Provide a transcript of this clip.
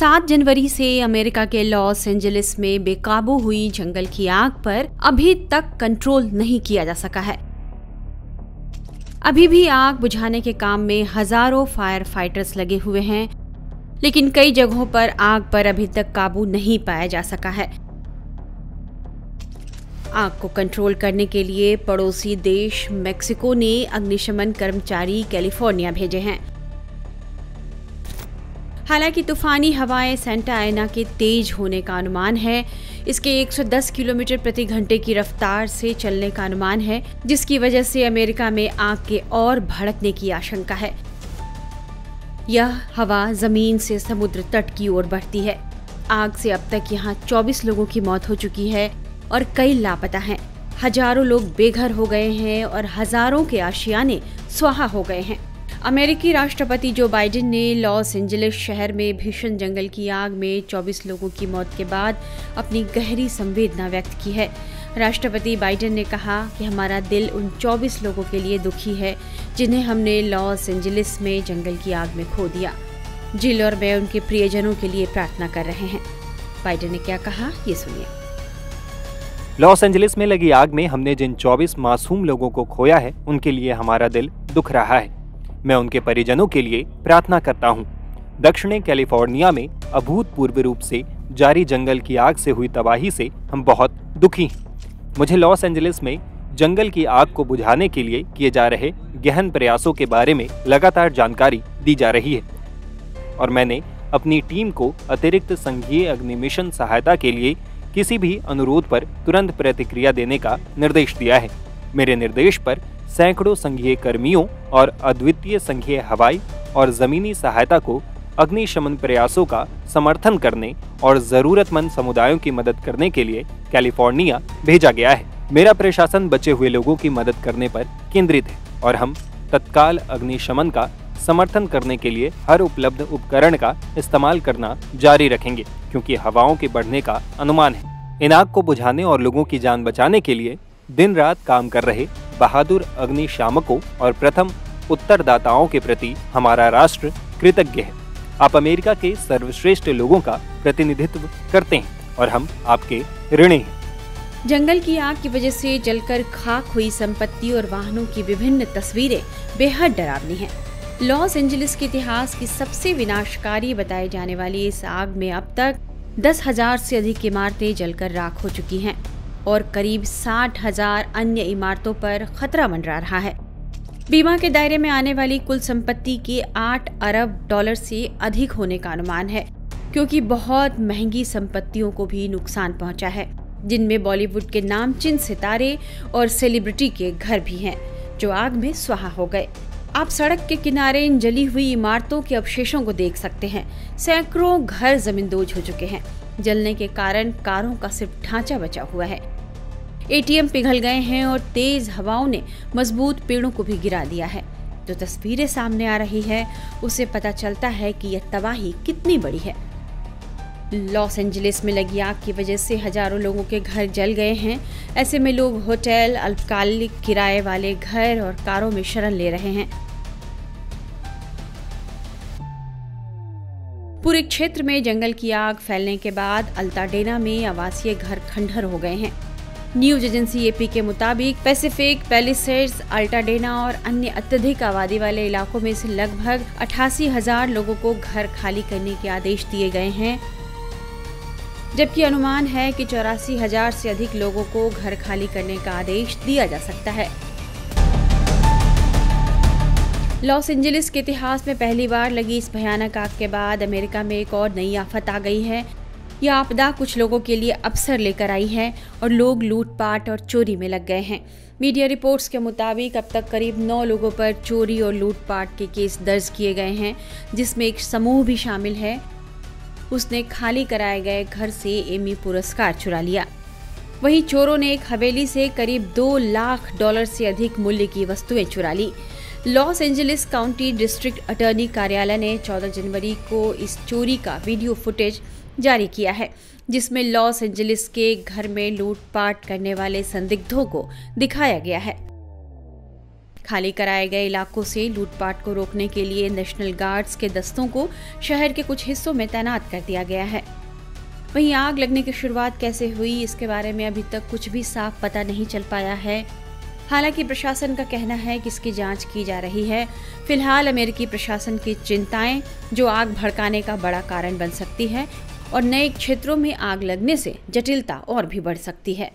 7 जनवरी से अमेरिका के Los Angeles में बेकाबू हुई जंगल की आग पर अभी तक कंट्रोल नहीं किया जा सका है। अभी भी आग बुझाने के काम में हजारों फायर फाइटर्स लगे हुए हैं, लेकिन कई जगहों पर आग पर अभी तक काबू नहीं पाया जा सका है। आग को कंट्रोल करने के लिए पड़ोसी देश मेक्सिको ने अग्निशमन कर्मचारी कैलिफोर्निया भेजे हैं। हालांकि तूफानी हवाएं सेंटा एना के तेज होने का अनुमान है। इसके 110 किलोमीटर प्रति घंटे की रफ्तार से चलने का अनुमान है, जिसकी वजह से अमेरिका में आग के और भड़कने की आशंका है। यह हवा जमीन से समुद्र तट की ओर बढ़ती है। आग से अब तक यहां 24 लोगों की मौत हो चुकी है और कई लापता हैं। हजारों लोग बेघर हो गए हैं और हजारों के आशियाने स्वाहा हो गए हैं। अमेरिकी राष्ट्रपति जो बाइडेन ने लॉस एंजलिस शहर में भीषण जंगल की आग में 24 लोगों की मौत के बाद अपनी गहरी संवेदना व्यक्त की है। राष्ट्रपति बाइडेन ने कहा कि हमारा दिल उन 24 लोगों के लिए दुखी है जिन्हें हमने लॉस एंजलिस में जंगल की आग में खो दिया। जिल और मैं उनके प्रियजनों के लिए प्रार्थना कर रहे हैं। बाइडेन ने क्या कहा, ये सुनिए। लॉस एंजलिस में लगी आग में हमने जिन 24 मासूम लोगों को खोया है, उनके लिए हमारा दिल दुख रहा है। मैं उनके परिजनों के लिए प्रार्थना करता हूँ। दक्षिणी कैलिफोर्निया में अभूतपूर्व रूप से जारी जंगल की आग से हुई तबाही से हम बहुत दुखी हैं। मुझे लॉस एंजलिस में जंगल की आग को बुझाने के लिए किए जा रहे गहन प्रयासों के बारे में लगातार जानकारी दी जा रही है और मैंने अपनी टीम को अतिरिक्त संघीय अग्नि मिशन सहायता के लिए किसी भी अनुरोध पर तुरंत प्रतिक्रिया देने का निर्देश दिया है। मेरे निर्देश पर सैकड़ों संघीय कर्मियों और अद्वितीय संघीय हवाई और जमीनी सहायता को अग्निशमन प्रयासों का समर्थन करने और जरूरतमंद समुदायों की मदद करने के लिए कैलिफोर्निया भेजा गया है। मेरा प्रशासन बचे हुए लोगों की मदद करने पर केंद्रित है और हम तत्काल अग्निशमन का समर्थन करने के लिए हर उपलब्ध उपकरण का इस्तेमाल करना जारी रखेंगे, क्योंकि हवाओं के बढ़ने का अनुमान है। इन आग को बुझाने और लोगों की जान बचाने के लिए दिन रात काम कर रहे बहादुर अग्निशामकों और प्रथम उत्तरदाताओं के प्रति हमारा राष्ट्र कृतज्ञ है। आप अमेरिका के सर्वश्रेष्ठ लोगों का प्रतिनिधित्व करते हैं और हम आपके ऋणी हैं। जंगल की आग की वजह से जलकर खाक हुई संपत्ति और वाहनों की विभिन्न तस्वीरें बेहद डरावनी हैं। लॉस एंजलिस के इतिहास की सबसे विनाशकारी बताई जाने वाली इस आग में अब तक 10,000 से अधिक इमारतें जलकर राख हो चुकी हैं और करीब 60,000 अन्य इमारतों पर खतरा मंडरा रहा है। बीमा के दायरे में आने वाली कुल संपत्ति के 8 अरब डॉलर से अधिक होने का अनुमान है, क्योंकि बहुत महंगी संपत्तियों को भी नुकसान पहुंचा है, जिनमें बॉलीवुड के नामचीन सितारे और सेलिब्रिटी के घर भी हैं, जो आग में स्वाहा हो गए। आप सड़क के किनारे इन जली हुई इमारतों के अवशेषों को देख सकते हैं। सैकड़ों घर जमींदोज हो चुके हैं। जलने के कारण कारों का सिर्फ ढांचा बचा हुआ है। एटीएम पिघल गए हैं और तेज हवाओं ने मजबूत पेड़ों को भी गिरा दिया है। जो तस्वीरें सामने आ रही है, उससे पता चलता है कि यह तबाही कितनी बड़ी है। लॉस एंजलिस में लगी आग की वजह से हजारों लोगों के घर जल गए हैं। ऐसे में लोग होटल, अल्पकालिक किराए वाले घर और कारों में शरण ले रहे हैं। पूरे क्षेत्र में जंगल की आग फैलने के बाद अल्ताडेना में आवासीय घर खंडहर हो गए हैं। न्यूज एजेंसी एपी के मुताबिक पैसिफिक, पैलिसेड्स, अल्ताडेना और अन्य अत्यधिक आबादी वाले इलाकों में से लगभग 88,000 लोगों को घर खाली करने के आदेश दिए गए हैं, जबकि अनुमान है कि 84,000 से अधिक लोगों को घर खाली करने का आदेश दिया जा सकता है। लॉस एंजलिस के इतिहास में पहली बार लगी इस भयानक आग के बाद अमेरिका में एक और नई आफत आ गई है। यह आपदा कुछ लोगों के लिए अवसर लेकर आई है और लोग लूटपाट और चोरी में लग गए हैं। मीडिया रिपोर्ट्स के मुताबिक अब तक करीब 9 लोगों पर चोरी और लूटपाट के केस दर्ज किए गए हैं, जिसमें एक समूह भी शामिल है। उसने खाली कराए गए घर से एमी पुरस्कार चुरा लिया। वहीं चोरों ने एक हवेली से करीब 2 लाख डॉलर से अधिक मूल्य की वस्तुएं चुरा ली। Los Angeles County district attorney कार्यालय ने 14 जनवरी को इस चोरी का वीडियो फुटेज जारी किया है, जिसमें लॉस एंजलिस के घर में लूटपाट करने वाले संदिग्धों को दिखाया गया है। खाली कराए गए इलाकों से लूटपाट को रोकने के लिए नेशनल गार्ड्स के दस्तों को शहर के कुछ हिस्सों में तैनात कर दिया गया है। वहीं आग लगने की शुरुआत कैसे हुई, इसके बारे में अभी तक कुछ भी साफ पता नहीं चल पाया है। हालांकि प्रशासन का कहना है कि इसकी जांच की जा रही है। फिलहाल अमेरिकी प्रशासन की चिंताएं जो आग भड़काने का बड़ा कारण बन सकती है और नए क्षेत्रों में आग लगने से जटिलता और भी बढ़ सकती है।